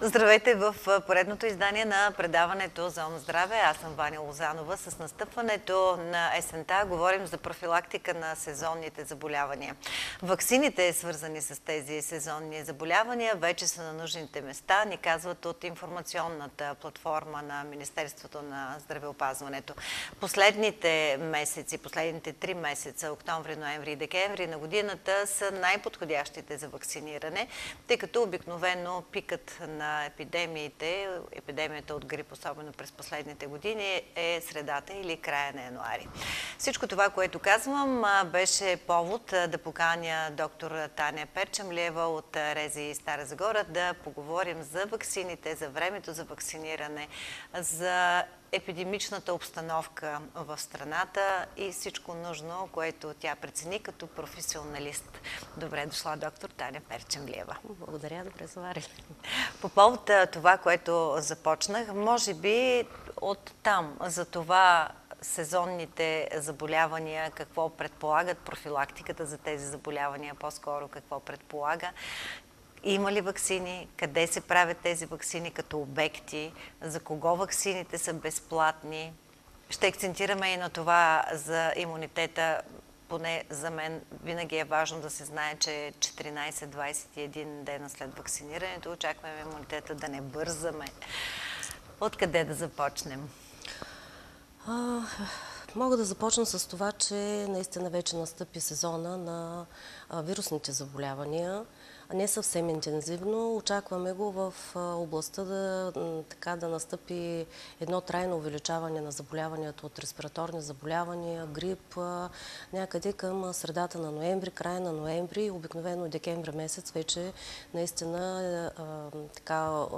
Здравейте в поредното издание на предаването Зона здраве. Аз съм Ваня Лозанова. С настъпването на есента говорим за профилактика на сезонните заболявания. Ваксините, свързани с тези сезонни заболявания, вече са на нужните места, ни казват от информационната платформа на Министерството на здравеопазването. Последните месеци, последните 3 месеца, октомври, ноември и декември на годината са най-подходящите за вакциниране, тъй като обикновено пикът на епидемията от грип, особено през последните години, е средата или края на януари. Всичко това, което казвам, беше повод да поканя доктор Таня Перчемлиева от РЗИ Стара Загора да поговорим за ваксините, за времето за вакциниране, за епидемичната обстановка в страната и всичко нужно, което тя прецени като професионалист. Добре дошла, доктор Таня Перчемлиева. Благодаря, добре заварили. По повод това, което започнах, може би от там, за това сезонните заболявания, какво предполагат профилактиката за тези заболявания, по-скоро какво предполага. Има ли ваксини? Къде се правят тези ваксини като обекти? За кого ваксините са безплатни? Ще акцентираме и на това за имунитета. Поне за мен винаги е важно да се знае, че 14-21 дена след вакцинирането очакваме имунитета, да не бързаме. Откъде да започнем? Мога да започна с това, че наистина вече настъпи сезона на вирусните заболявания. Не съвсем интензивно. Очакваме го в областта да настъпи едно трайно увеличаване на заболяванията от респираторни заболявания, грип, някъде към средата на ноември, края на ноември, обикновено декември месец вече наистина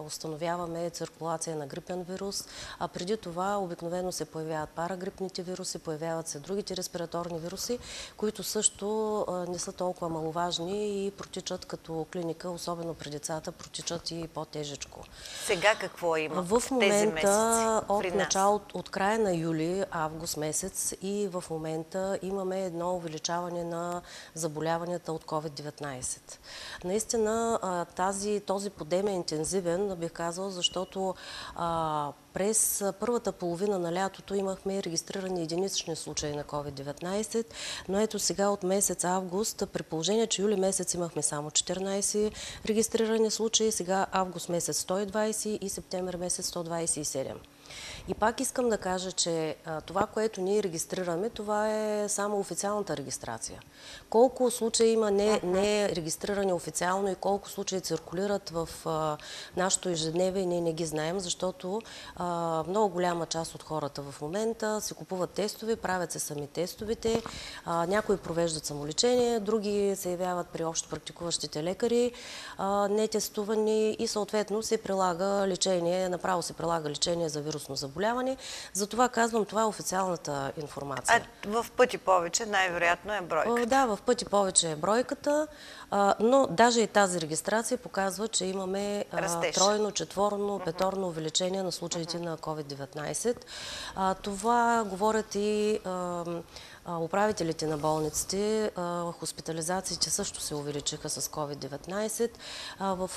установяваме циркулация на грипен вирус, а преди това обикновено се появяват парагрипните вируси, появяват се другите респираторни вируси, които също не са толкова маловажни и протичат като клиника, особено при децата, протичат и по-тежечко. Сега какво има в тези месеци от началото, от края на юли, август месец и в момента имаме едно увеличаване на заболяванията от COVID-19. Наистина този подем е интензивен, бих казал, защото през първата половина на лятото имахме регистрирани единични случаи на COVID-19, но ето сега от месец август, при положение, че юли месец имахме само 14 регистрирани случаи, сега август месец 120 и септември месец 127. И пак искам да кажа, че това, което ние регистрираме, това е само официалната регистрация. Колко случаи има не регистрирани официално и колко случаи циркулират в нашото ежедневие, ние не ги знаем, защото много голяма част от хората в момента си купуват тестове, правят се сами тестовете, някои провеждат самолечение, други се явяват при общо практикуващите лекари, нетестувани и съответно се прилага лечение, направо се прилага лечение за вирусно заболяване. Затова казвам, това е официалната информация. В пъти повече най-вероятно е бройката. Да, в пъти повече е бройката, но даже и тази регистрация показва, че имаме тройно, четворно, петорно увеличение на случаите на COVID-19. Това говорят и управителите на болниците. Хоспитализациите също се увеличиха с COVID-19. В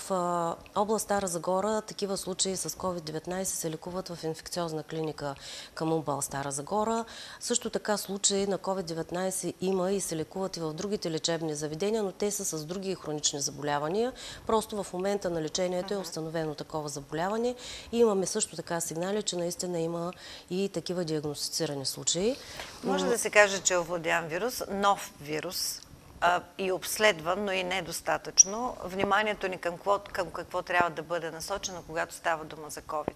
област Стара Загора такива случаи с COVID-19 се лекуват в инфекциозна клиника към УМБАЛ Стара Загора. Също така случаи на COVID-19 има и се лекуват и в другите лечебни заведения, но те са с други хронични заболявания. Просто в момента на лечението е установено такова заболяване. И имаме също така сигнали, че наистина има и такива диагностицирани случаи. Може да се каже, че е овладян вирус, нов вирус и обследван, но и недостатъчно. Вниманието ни към какво трябва да бъде насочено, когато става дума за COVID?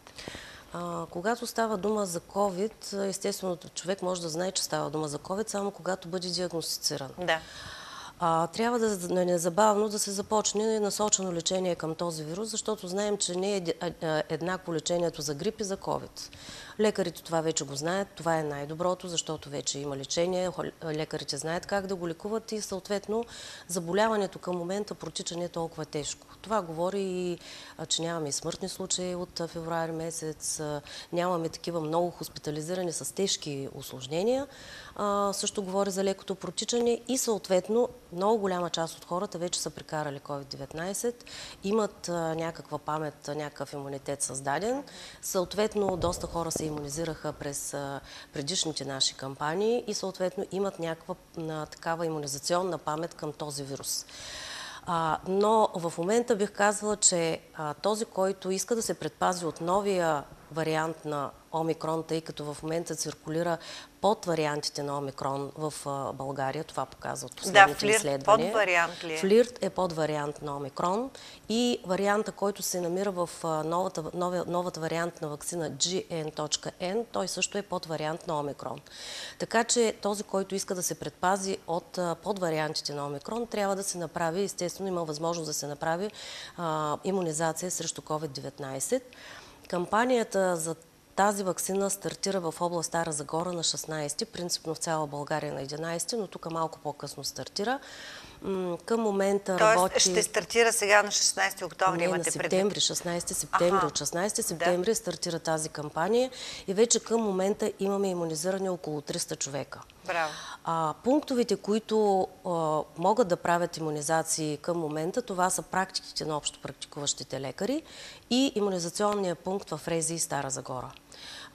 Когато става дума за COVID, естествено човек може да знае, че става дума за COVID, само когато бъде диагностициран. Да. Трябва незабавно да се започне насочено лечение към този вирус, защото знаем, че не е еднакво лечението за грип и за COVID. Лекарите това вече го знаят, това е най-доброто, защото вече има лечение, лекарите знаят как да го лекуват и съответно заболяването към момента протича не толкова тежко. Това говори и, че нямаме и смъртни случаи от февруари месец, нямаме такива много хоспитализирани с тежки усложнения. Също говори за лекото протичане и съответно много голяма част от хората вече са прекарали COVID-19, имат някаква памет, някакъв имунитет създаден. Съответно, доста хора се имунизираха през предишните наши кампании и съответно имат някаква такава имунизационна памет към този вирус. Но в момента бих казала, че този, който иска да се предпази от новия вариант на Омикрон, тъй като в момента циркулира под вариантите на Омикрон в България, това показва от последните изследвания. Под вариант ли е? Флирт е под вариант на Омикрон и варианта, който се намира в новата вариант на ваксина GN.N, той също е под вариант на Омикрон. Така че този, който иска да се предпази от подвариантите на Омикрон, трябва да се направи, естествено има възможност да се направи имунизация срещу COVID-19. Кампанията за тази ваксина стартира в област Стара Загора на 16, принципно в цяла България на 11, но тук малко по-късно стартира. Към момента работи... ще стартира сега на 16 октомври, не, имате на септември, 16 септември. От 16 септември стартира тази кампания и вече към момента имаме имунизирани около 300 човека. Браво. Пунктовете, които могат да правят имунизации към момента, това са практиките на общо практикуващите лекари и имунизационния пункт в Рези и Стара Загора,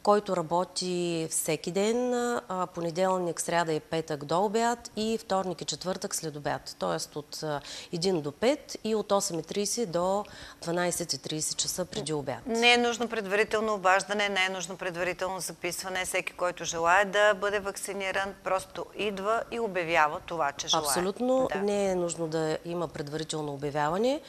който работи всеки ден, понеделник, сряда и петък до обяд и вторник и четвъртък след обяд. Т.е. от 1 до 5 и от 8:30 до 12:30 часа преди обяд. Не е нужно предварително обаждане, не е нужно предварително записване. Всеки, който желае да бъде вакциниран, просто идва и обявява това, че желае. Абсолютно не е нужно да има предварително обявяване.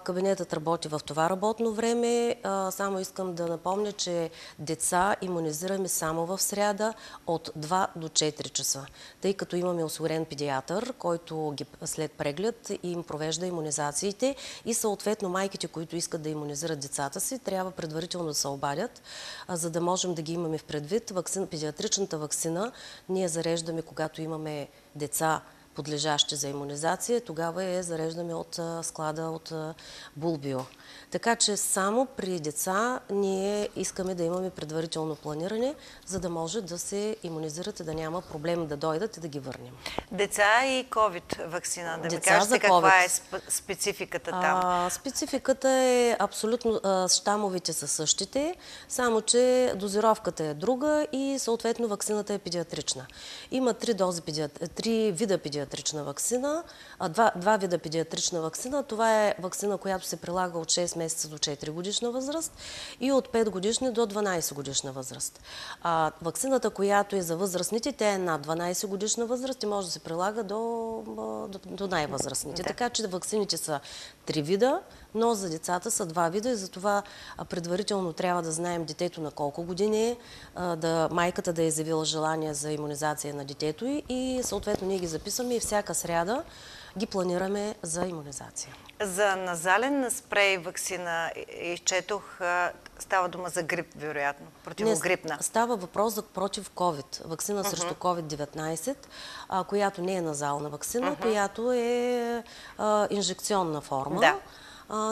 Кабинетът работи в това работно време. Само искам да напомня, че деца имунизираме само в сряда от 2 до 4 часа, тъй като имаме осигурен педиатър, който след преглед им провежда имунизациите и съответно майките, които искат да имунизират децата си, трябва предварително да се обадят, за да можем да ги имаме в предвид. Педиатричната ваксина ние зареждаме, когато имаме деца, подлежащи за имунизация, тогава я зареждаме от склада от Булбио. Така че само при деца ние искаме да имаме предварително планиране, за да може да се имунизират и да няма проблем да дойдат и да ги върнем. Деца и COVID вакцина. Да ми кажете каква е спецификата там? Спецификата е абсолютно, щамовите са същите, само че дозировката е друга и съответно вакцината е педиатрична. Има 3 вида педиатрична вакцина, два вида педиатрична вакцина. Това е вакцина, която се прилага от 6 месеца до 4 годишна възраст и от 5 годишни до 12 годишна възраст. Вакцината, която е за възрастните, тя е над 12 годишна възраст и може да се прилага до най-възрастните. Така че вакцините са 3 вида, но за децата са 2 вида и затова предварително трябва да знаем детето на колко години е, майката да е заявила желание за имунизация на детето и съответно ние ги записваме и всяка сряда ги планираме за имунизация. За назален спрей ваксина изчетох, става дума за грип, вероятно, противогрипна. Не, става въпрос за против COVID, ваксина срещу COVID-19, която не е назална ваксина, която е инжекционна форма. Да.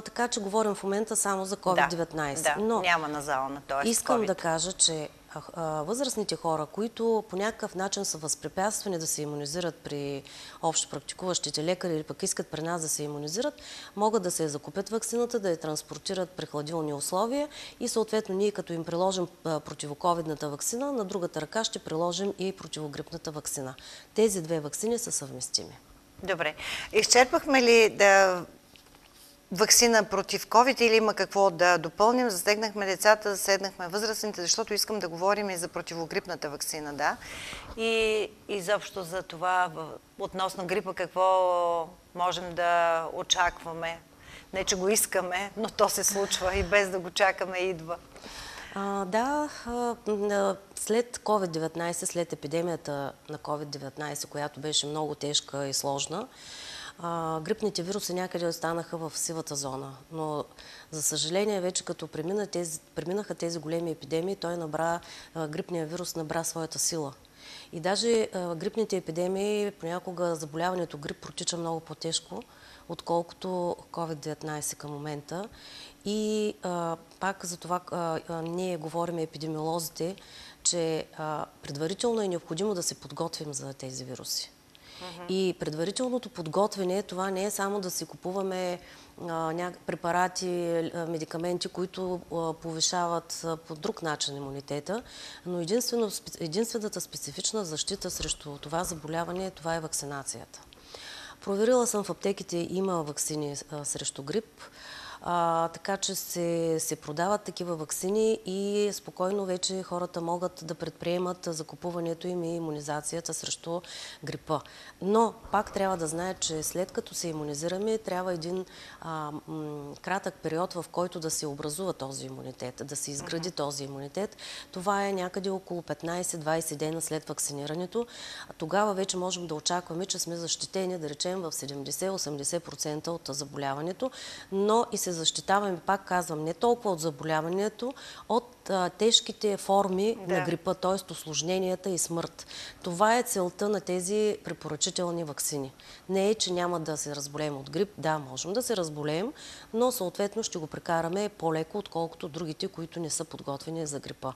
Така че говорим в момента само за COVID-19. Да, но няма назална, т.е. искам да кажа, че възрастните хора, които по някакъв начин са възпрепятствани да се имунизират при общо практикуващите лекари или пък искат при нас да се имунизират, могат да се закупят ваксината, да я транспортират при хладилни условия и съответно ние като им приложим противоковидната ваксина, на другата ръка ще приложим и противогрипната ваксина. Тези две ваксини са съвместими. Добре. Изчерпахме ли ваксина против COVID или има какво да допълним? Засегнахме децата, засегнахме възрастните, защото искам да говорим и за противогрипната ваксина, да. И изобщо за това, относно грипа, какво можем да очакваме. Не, че го искаме, но то се случва и без да го чакаме идва. След COVID-19, след епидемията на COVID-19, която беше много тежка и сложна, грипните вируси някъде останаха в сивата зона. Но, за съжаление, вече като преминаха тези големи епидемии, грипния вирус набра своята сила. И даже грипните епидемии, понякога заболяването грип протича много по-тежко, отколкото COVID-19 към момента. И пак за това ние говорим, епидемиолозите, че предварително е необходимо да се подготвим за тези вируси. И предварителното подготвяне, това не е само да си купуваме препарати, медикаменти, които повишават по друг начин имунитета, но единствената специфична защита срещу това заболяване, това е вакцинацията. Проверила съм в аптеките, има ваксини срещу грип, така че се продават такива ваксини и спокойно вече хората могат да предприемат закупуването им и имунизацията срещу грипа. Но пак трябва да знаят, че след като се имунизираме, трябва един кратък период, в който да се образува този имунитет, да се изгради този имунитет. Това е някъде около 15-20 дена след вакцинирането. Тогава вече можем да очакваме, че сме защитени, да речем, в 70-80% от заболяването, но и се защитаваме, пак казвам, не толкова от заболяването, от тежките форми на грипа, т.е. усложненията и смърт. Това е целта на тези препоръчителни ваксини. Не е, че няма да се разболеем от грип. Да, можем да се разболеем, но съответно ще го прекараме по-леко, отколкото другите, които не са подготвени за грипа.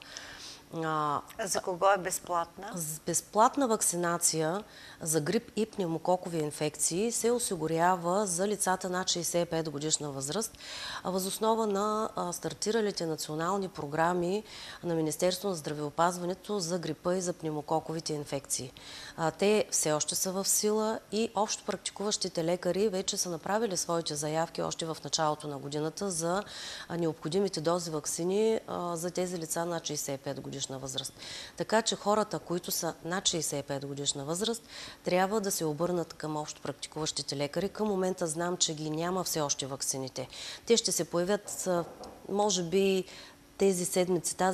За кого е безплатна? Безплатна вакцинация за грип и пневмококови инфекции се осигурява за лицата над 65 годишна възраст въз основа на стартиралите национални програми на Министерството на здравеопазването за грипа и за пневмококовите инфекции. Те все още са в сила и общо практикуващите лекари вече са направили своите заявки още в началото на годината за необходимите дози ваксини за тези лица над 65 годишна възраст. Така че хората, които са над 65 годишна възраст, трябва да се обърнат към общо практикуващите лекари. Към момента знам, че ги няма все още ваксините. Те ще се появят, може би, тази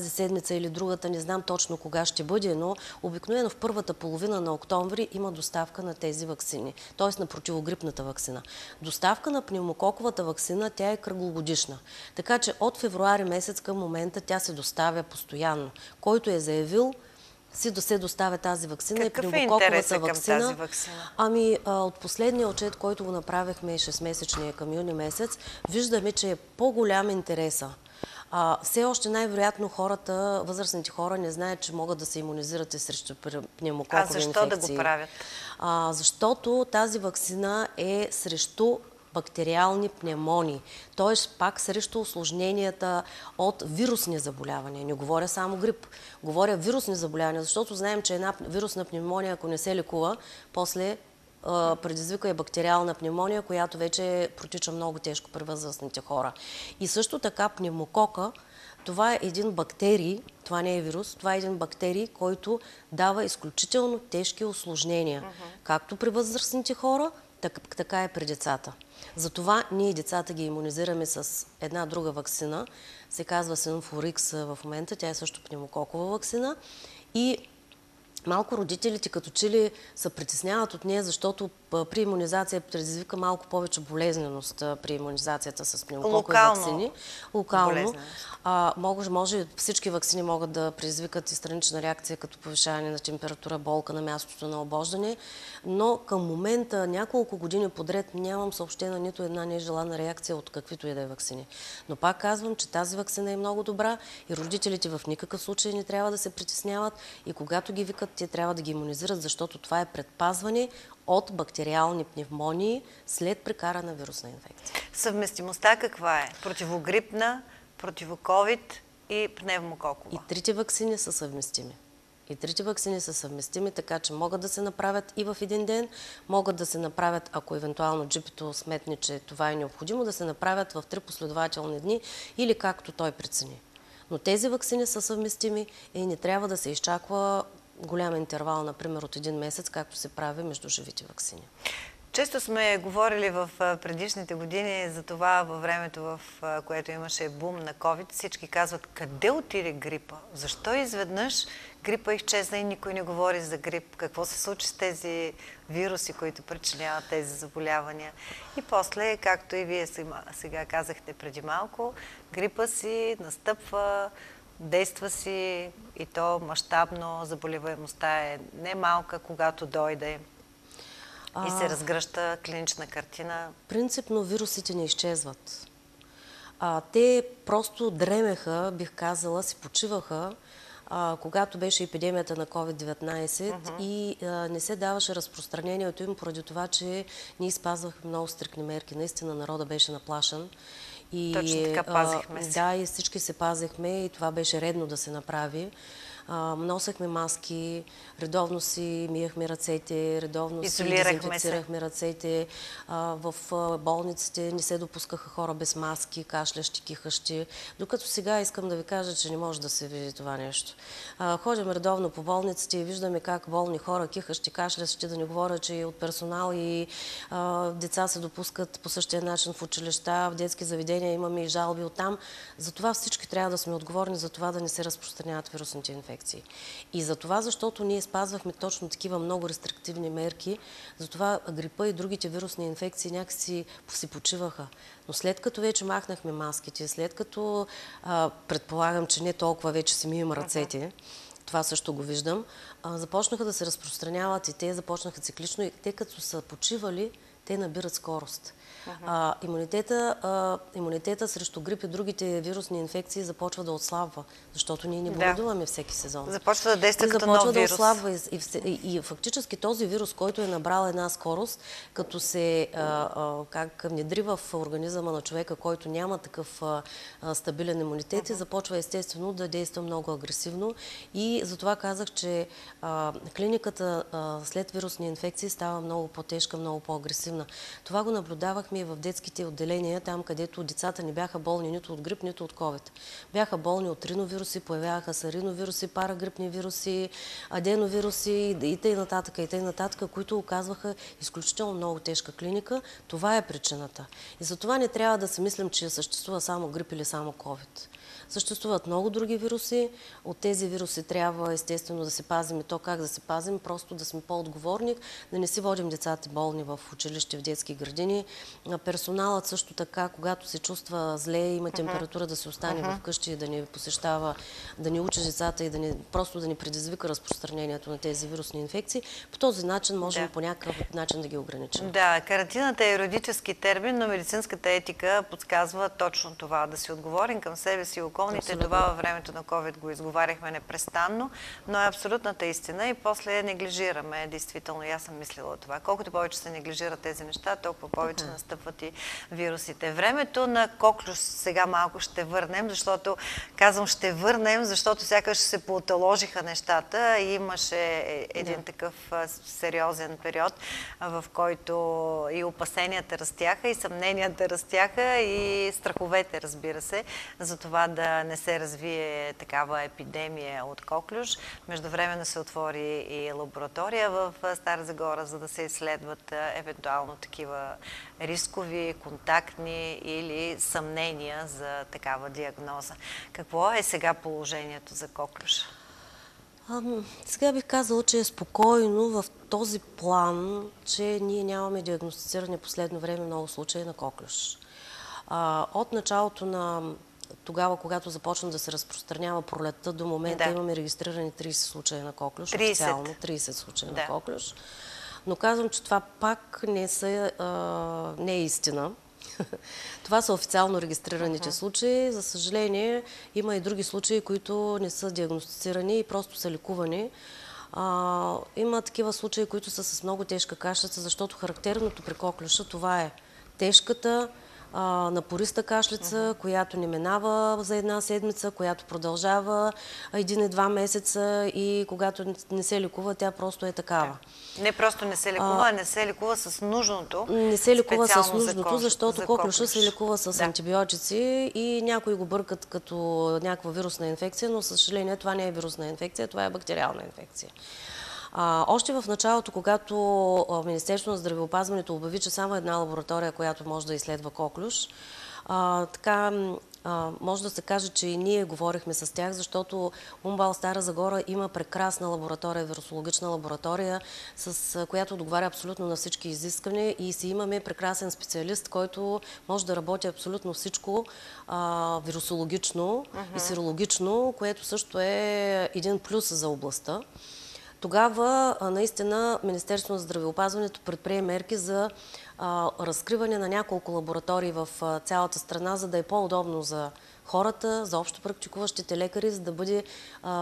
седмица или другата, не знам точно кога ще бъде, но обикновено в първата половина на октомври има доставка на тези ваксини, т.е. на противогрипната ваксина. Доставка на пневмококовата ваксина, тя е кръглогодишна. Така че от февруари месец към момента тя се доставя постоянно. Който е заявил, се доставя тази ваксина. Какъв е интересът към тази ваксина? От последния отчет, който го направихме 6-месечния към юни месец, виждаме, че е по-голям интереса. Все още най-вероятно възрастните хора не знаят, че могат да се имунизират и срещу пневмококови инфекции. Защо да го правят? Защото тази ваксина е срещу бактериални пневмонии, т.е. пак срещу осложненията от вирусни заболявания. Не говоря само грип, говоря вирусни заболявания, защото знаем, че една вирусна пневмония, ако не се лекува, после предизвика и бактериална пневмония, която вече протича много тежко при възрастните хора. И също така пневмокока, това е един бактерий, това не е вирус, това е един бактерий, който дава изключително тежки осложнения. Както при възрастните хора, така и при децата. Затова ние децата ги имунизираме с една друга ваксина, се казва Синфлорикс в момента, тя е също пневмококова ваксина и малко родителите като че ли се притесняват от нея, защото при имунизация предизвика малко повече болезненост при имунизацията с пневмококови ваксини. Локално. Може всички ваксини могат да предизвикат и странична реакция, като повишаване на температура, болка на мястото на обождане, но към момента, няколко години подред, нямам съобщена нито една нежелана реакция от каквито и да е ваксини. Но пак казвам, че тази ваксина е много добра и родителите в никакъв случай не трябва да се притесняват и когато ги викат, те трябва да ги имунизират, защото това е предпазване от бактериални пневмонии след прекарана вирусна инфекция. Съвместимостта каква е? Противогрипна, противоковид и пневмококова? И трите ваксини са съвместими. Така че могат да се направят и в един ден, могат да се направят, ако евентуално джипито сметне, че това е необходимо, да се направят в 3 последователни дни или както той прецени. Но тези ваксини са съвместими и не трябва да се изчаква голям интервал, например от 1 месец, както се прави между живите ваксини. Често сме говорили в предишните години за това във времето, в което имаше бум на COVID. Всички казват, къде отиде грипа? Защо изведнъж грипа изчезна и никой не говори за грип? Какво се случи с тези вируси, които причиняват тези заболявания? И после, както и вие сега казахте преди малко, грипа си настъпва, действа си и то мащабно, заболеваемостта е не малка, когато дойде. И се разгръща клинична картина. Принципно вирусите не изчезват. Те просто дремеха, бих казала, си почиваха, когато беше епидемията на COVID-19 и не се даваше разпространението им поради това, че ние спазвахме много стрикни мерки. Наистина народа беше наплашен. И, точно така, пазихме се. Да, и всички се пазихме и това беше редно да се направи. Носехме маски, редовно си миехме ръцете, редовно си дезинфекцирахме ръцете. В болниците не се допускаха хора без маски, кашлящи, кихащи. Докато сега искам да ви кажа, че не може да се види това нещо. Ходим редовно по болниците и виждаме как болни хора, кихащи, кашлящи, да не говоря, че и от персонал и деца се допускат по същия начин в училища, в детски заведения имаме и жалби оттам. Затова всички трябва да сме отговорни за това да не се разпространяват вирусните инфекции. И за това, защото ние спазвахме точно такива много рестриктивни мерки, затова грипа и другите вирусни инфекции някакси си почиваха. Но след като вече махнахме маските, след като предполагам, че не толкова вече си мием ръцете, това също го виждам, започнаха да се разпространяват и те започнаха циклично и те като са почивали, те набират скорост. Имунитета срещу грип и другите вирусни инфекции започва да отслабва, защото ние не боледуваме всеки сезон. Започва да действа като нов вирус. Да отслабва и фактически този вирус, който е набрал една скорост, като се внедри в организъма на човека, който няма такъв стабилен имунитет, и започва естествено да действа много агресивно. И затова казах, че клиниката след вирусни инфекции става много по-тежка, много по-агресивна. Това го наблюдавахме и в детските отделения, там където децата не бяха болни нито от грип, нито от COVID. Бяха болни от риновируси, появяваха се риновируси, парагрипни вируси, аденовируси и т.н., които оказваха изключително много тежка клиника. Това е причината. И за това не трябва да си мислим, че съществува само грип или само COVID. Съществуват много други вируси. От тези вируси трябва естествено да се пазим, и то как да се пазим, просто да сме по-отговорни, да не си водим децата болни в училище, в детски градини. Персоналът също така, когато се чувства зле, има температура, да се остане вкъщи, да не посещава, да не учи децата и просто да не предизвика разпространението на тези вирусни инфекции. По този начин можем по някакъв начин да ги ограничим. Да, карантината е юридически термин, но медицинската етика подсказва точно това. Да си отговорим към себе си и околните. Това във времето на COVID го изговаряхме непрестанно, но е абсолютната истина и после неглижираме. Действително, аз съм мислила това. Колкото повече се неглижират тези неща, толкова повече настъпват и вирусите. Времето на коклюш сега малко ще върнем, защото казвам ще върнем, защото сякаш се пооталожиха нещата и имаше един такъв сериозен период, в който и опасенията растяха, и съмненията растяха, и страховете, разбира се, за това да не се развие такава епидемия от коклюш. Междувременно се отвори и лаборатория в Стара Загора, за да се изследват евентуално такива рискови, контактни или съмнения за такава диагноза. Какво е сега положението за коклюша? Сега бих казала, че е спокойно в този план, че ние нямаме диагностициране последно време много случаи на коклюш. От началото на тогава, когато започна да се разпространява пролетта, до момента имаме регистрирани 30 случая на коклюш. 30? Официално 30 случая на коклюш. Но казвам, че това пак не е истина. Това са официално регистрираните случаи. За съжаление, има и други случаи, които не са диагностицирани и просто са лекувани. Има такива случаи, които са с много тежка кашлица, защото характерното при коклюша това е тежката, напориста кашлица, която не минава за една седмица, която продължава 1-2 месеца и когато не се лекува, тя просто е такава. Не просто не се лекува, а не се лекува с нужното. Не се лекува с нужното, защото коклюша се лекува с антибиотици и някои го бъркат като някаква вирусна инфекция, но със съжаление това не е вирусна инфекция, това е бактериална инфекция. Още в началото, когато Министерството на здравеопазването обяви, че само една лаборатория, която може да изследва коклюш, така може да се каже, че и ние говорихме с тях, защото УМБАЛ Стара Загора има прекрасна лаборатория, вирусологична лаборатория, с която отговаря абсолютно на всички изисквания и си имаме прекрасен специалист, който може да работи абсолютно всичко вирусологично и сирологично, което също е един плюс за областта. Тогава наистина Министерството на здравеопазването предприе мерки за разкриване на няколко лаборатории в цялата страна, за да е по-удобно за хората, за общо практикуващите лекари, за да бъде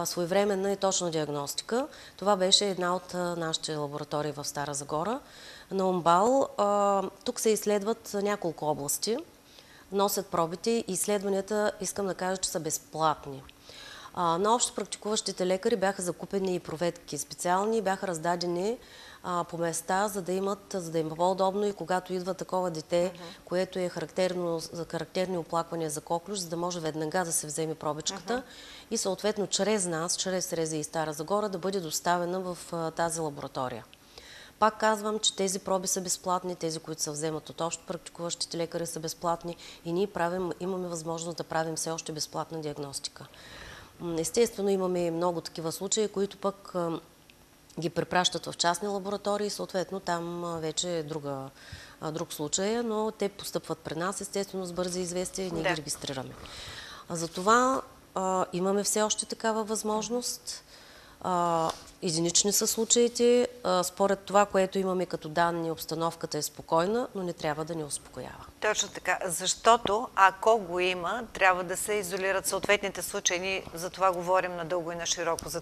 своевременна и точна диагностика. Това беше една от нашите лаборатории в Стара Загора. На УМБАЛ тук се изследват няколко области, носят пробите и изследванията, искам да кажа, че са безплатни. На общо практикуващите лекари бяха закупени и проветки специални, бяха раздадени по места, за да им е по-удобно и когато идва такова дете, което е характерни оплаквания за коклюш, за да може веднага да се вземе пробичката и съответно чрез нас, чрез РЗИ Стара Загора, да бъде доставена в тази лаборатория. Пак казвам, че тези проби са безплатни, тези, които се вземат от общо практикуващите лекари, са безплатни и ние имаме възможност да правим все още безплатна диагностика. Естествено, имаме много такива случаи, които пък ги препращат в частни лаборатории и съответно там вече е друг случай, но те постъпват при нас, естествено, с бързи известия и ние ги регистрираме. Затова имаме все още такава възможност. Единични са случаите. Според това, което имаме като данни, обстановката е спокойна, но не трябва да ни успокоява. Точно така, защото ако го има, трябва да се изолират съответните случаи. Ние за това говорим надълго и на широко за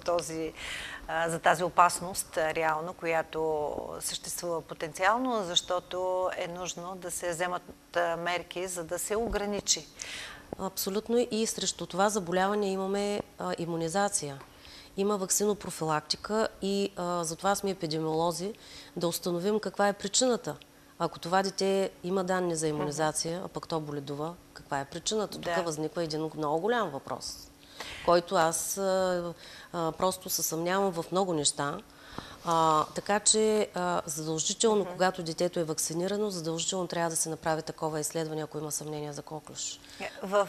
тази опасност, реално, която съществува потенциално, защото е нужно да се вземат мерки, за да се ограничи. Абсолютно, и срещу това заболяване имаме имунизация. Има ваксинопрофилактика и затова сме епидемиолози, да установим каква е причината. Ако това дете има данни за имунизация, а пък то боледува, каква е причината? Тук възниква един много голям въпрос, който аз просто се съмнявам в много неща. Така че задължително, когато детето е вакцинирано, задължително трябва да се направи такова изследване, ако има съмнение за коклюш. В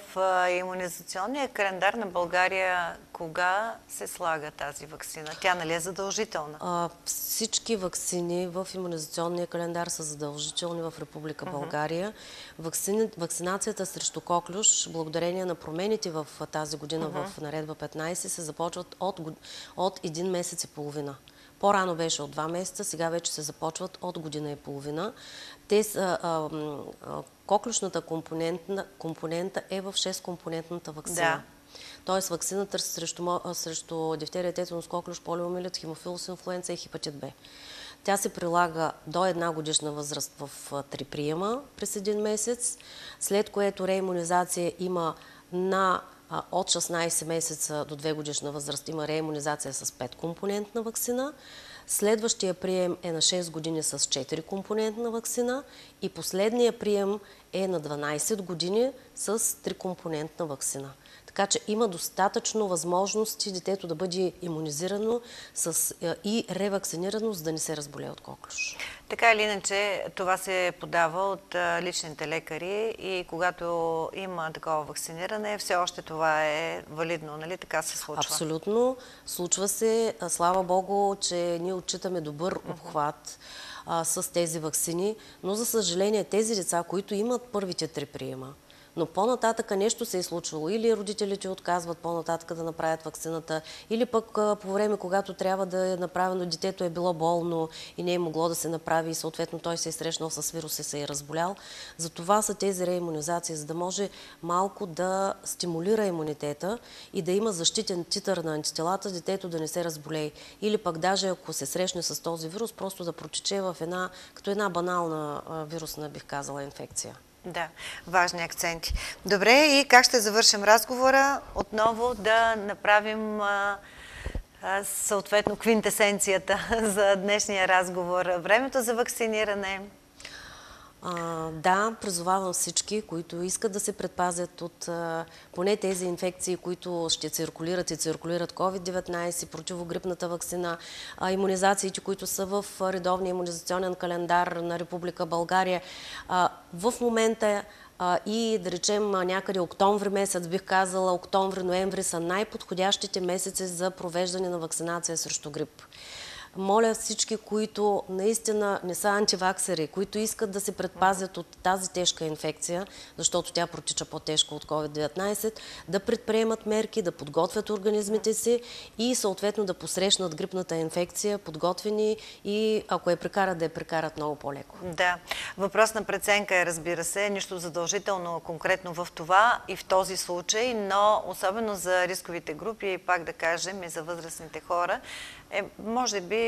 имунизационния календар на България кога се слага тази вакцина? Тя нали е задължителна? Всички вакцини в имунизационния календар са задължителни в Република България. Вакцинацията срещу коклюш, благодарение на промените в тази година в Наредба 15, се започват от 1 месец и половина. По-рано беше от 2 месеца, сега вече се започват от година и половина. Коклюшната компонента е в 6-компонентната вакцина. Тоест вакцината срещу дифтерия, тетанус, коклюш, полиомиелит, хемофилус инфлуенца и хепатит Б. Тя се прилага до 1 годишна възраст в 3 приема през 1 месец, след което реимунизация има от 16 месеца до 2 годишна възраст има реимунизация с 5-компонентна вакцина. Следващия прием е на 6 години с 4-компонентна вакцина и последния прием е на 12 години с 3-компонентна вакцина. Така че има достатъчно възможности детето да бъде имунизирано и ревакцинирано, за да не се разболее от коклюш. Така или иначе, това се подава от личните лекари и когато има такова вакциниране, все още това е валидно, нали? Така се случва? Абсолютно. Случва се. Слава Богу, че ние отчитаме добър обхват с тези вакцини, но за съжаление тези деца, които имат първите 3 приема, но по-нататъка нещо се е случвало. Или родителите отказват по-нататъка да направят вакцината, или пък по време, когато трябва да е направено, детето е било болно и не е могло да се направи и съответно той се е срещнал с вирус и се е разболял. За това са тези реимунизации, за да може малко да стимулира имунитета и да има защитен титър на антителата, детето да не се разболее. Или пък даже ако се срещне с този вирус, просто да протече като една банална вирусна, бих казала, инфекция. Да, важни акценти. Добре, и как ще завършим разговора? Отново да направим съответно квинтесенцията за днешния разговор. Времето за вакциниране. Да, призовавам всички, които искат да се предпазят от поне тези инфекции, които ще циркулират и циркулират COVID-19, противогрипната вакцина, имунизациите, които са в редовния имунизационен календар на Република България. В момента и да речем някъде октомври месец, бих казала, октомври-ноември са най-подходящите месеци за провеждане на вакцинация срещу грип. Моля всички, които наистина не са антиваксери, които искат да се предпазят от тази тежка инфекция, защото тя протича по-тежко от COVID-19, да предприемат мерки, да подготвят организмите си и съответно да посрещнат грипната инфекция, подготвени и ако я прекарат, да я прекарат много по-леко. Да. Въпрос на преценка е, разбира се, нищо задължително конкретно в това и в този случай, но особено за рисковите групи, пак да кажем и за възрастните хора, може би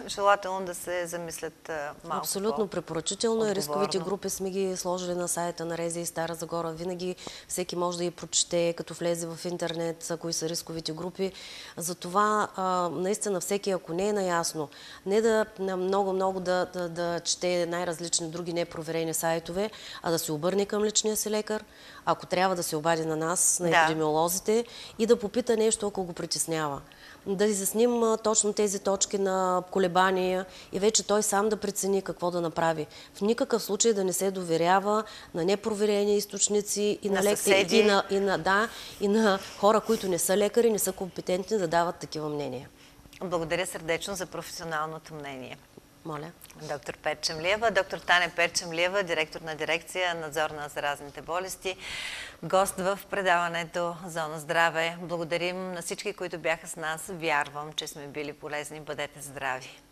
желателно да се замислят малко. Абсолютно препоръчително е. Рисковите групи сме ги сложили на сайта на РЗИ Стара Загора. Винаги всеки може да ги прочете, като влезе в интернет, кои са рисковите групи. Затова наистина всеки, ако не е наясно, не да много да чете най-различни други непроверени сайтове, а да се обърне към личния си лекар, ако трябва да се обади на нас, на епидемиолозите, и да попита нещо, ако го притеснява. Да изясним точно тези точки на колебания и вече той сам да прецени какво да направи. В никакъв случай да не се доверява на непроверени източници и на съседи, и на хора, които не са лекари, не са компетентни да дават такива мнения. Благодаря сърдечно за професионалното мнение. Моля. Доктор Перчемлиева, доктор Таня Перчемлиева, директор на дирекция Надзор на заразните болести, гост в предаването Зона Здраве. Благодарим на всички, които бяха с нас. Вярвам, че сме били полезни. Бъдете здрави!